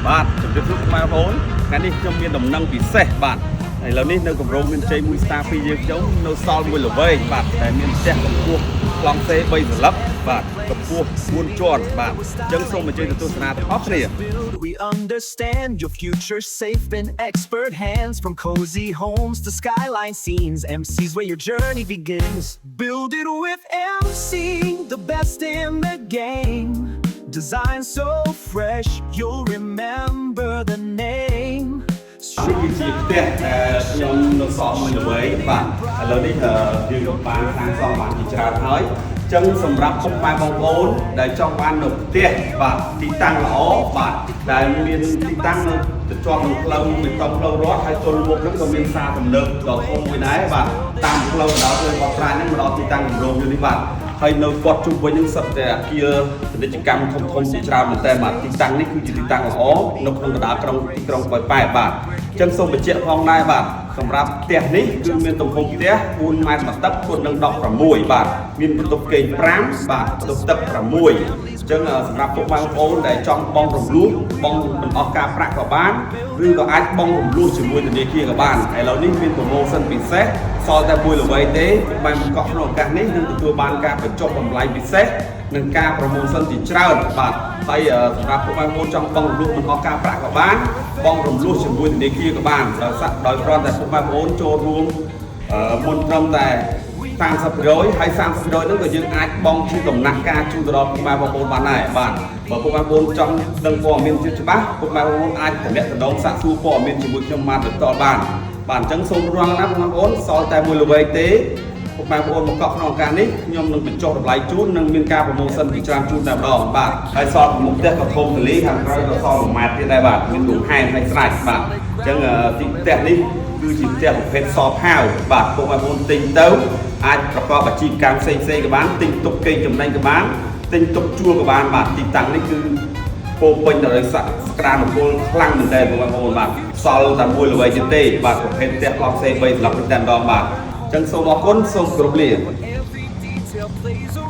បាទជំរាបសួរបងប្អូនថ្ងៃនេះខ្ញុំមានដំណឹងពិសេសបាទឥឡូវនេះនៅកម្រងមានជ័យមួយស្តាពីយើងខ្ញុំនៅសល់មួយល្វែងបាទតែមានផ្ទះកម្ពស់ប្លង់សេ3សន្លឹកបាទកម្ពស់4ជាន់បាទអញ្ចឹងសូមអញ្ជើញទៅទស្សនាទាំងអស់គ្នា We understand your future safe in expert hands. From cozy homes to skyline scenes, MC's where your journey begins. Build it with MC, the best in the game. Design so fresh, you'll remember the name. នេះគឺជាផ្ទះដែលខ្ញុំនៅសល់មួយល្វែងបាទឥឡូវនេះយើងបានសាងសង់បានជាច្រើនហើយអញ្ចឹងសម្រាប់ពុកម៉ែបងប្អូនដែលចង់បាននៅផ្ទះបាទទីតាំងល្អបាទដែលមានទីតាំងនៅទៅជាប់នឹងផ្លូវបេតុងផ្លូវរដ្ឋហើយទល់មុខហ្នឹងក៏មានផ្សារទំនើបដ៏ធំមួយដែរបាទតាមផ្លូវដល់ផ្លូវបោះប្រាញ់ហ្នឹងមកដល់ទីតាំងគម្រោងនេះបាទហើយនៅគាត់ជុំវិញហ្នឹងសិតតែអគារពាណិជ្ជកម្មធំជាច្រើនមែនតើបាទទីតាំងនេះគឺជាទីតាំងល្អនៅក្នុងកណ្ដាលទីក្រុងប៉ោយប៉ែតបាទអញ្ចឹងសូមបញ្ជាក់ផងដែរបាទសម្រាប់ផ្ទះនេះគឺមានទំហំផ្ទះ4ម៉ែត្របន្ទប់គុណនឹង16បាទមានបន្ទប់គេង5បាទបន្ទប់ទឹក6អញ្ចឹងសម្រាប់ពុកម៉ែបងប្អូនដែលចង់បងរំលោះបងបន្តការប្រាក់ក៏បានឬក៏អាចបងរំលោះជាមួយធនាគារក៏បានឥឡូវនេះមាន promotion ពិសេសសល់តែមួយល្វែងទេពុកម៉ែបង្កក់ក្នុងឱកាសនេះនឹងទទួលបានការបញ្ចុះតម្លៃពិសេសនិងការ promotion ជាច្រើនបាទហើយសម្រាប់ពុកម៉ែបងប្អូនចង់បងរំលោះបន្តការប្រាក់ក៏បានបងរំលោះជាមួយធនាគារក៏បានដោយគ្រាន់តែពុកម៉ែបងប្អូនចូលរួមមុនត្រឹមតែ30%ហើយ30%ហ្នឹងក៏យើងអាចបង់ជាដំណាក់កាលជូនទៅដល់ពុកម៉ែបងប្អូនបានដែរបាទបើពុកម៉ែបងប្អូនចង់ដឹងព័ត៌មានទៀតច្បាស់ពុកម៉ែបងប្អូនអាចទំនាក់ទំនងសាកសួរព័ត៌មានជាមួយខ្ញុំបានបន្តបានបាទអញ្ចឹងសូមរងណាពុកម៉ែបងប្អូនសល់តែមួយល្វែងទេពុកម៉ែបងប្អូនមកកក់ក្នុងឱកាសនេះខ្ញុំនឹងបញ្ចុះតម្លៃជូននិងមានការប្រម៉ូសិនជាច្រើនជូនតែម្ដងបាទហើយសល់មុខផ្ទះក៏ធំទលាខាងក្រោយក៏សល់1ម៉ែត្រទៀតដែរបាទមានលំហែមហើយស្រេចបាទអញ្ចឹងទីផ្ទះនេះគឺជាផ្ទះប្រភេទសផាវបាទពុកម៉ែបងប្អូនទិញទៅអាចប្រកបអាជីវកម្មផ្សេងៗក៏បានទិញទុកគេចំណេញក៏បានទិញទុកជួលក៏បានបាទទីតាំងនេះគឺពោពេញទៅដោយសក្តានុពលខ្លាំងមែនទែនបងប្អូនបាទសល់តែមួយល្វែងទៀតទេបាទប្រភេទផ្ទះប្លង់សេ3សម្រាប់តែម្ដងបាទអញ្ចឹងសូមអរគុណសូមគោរពលា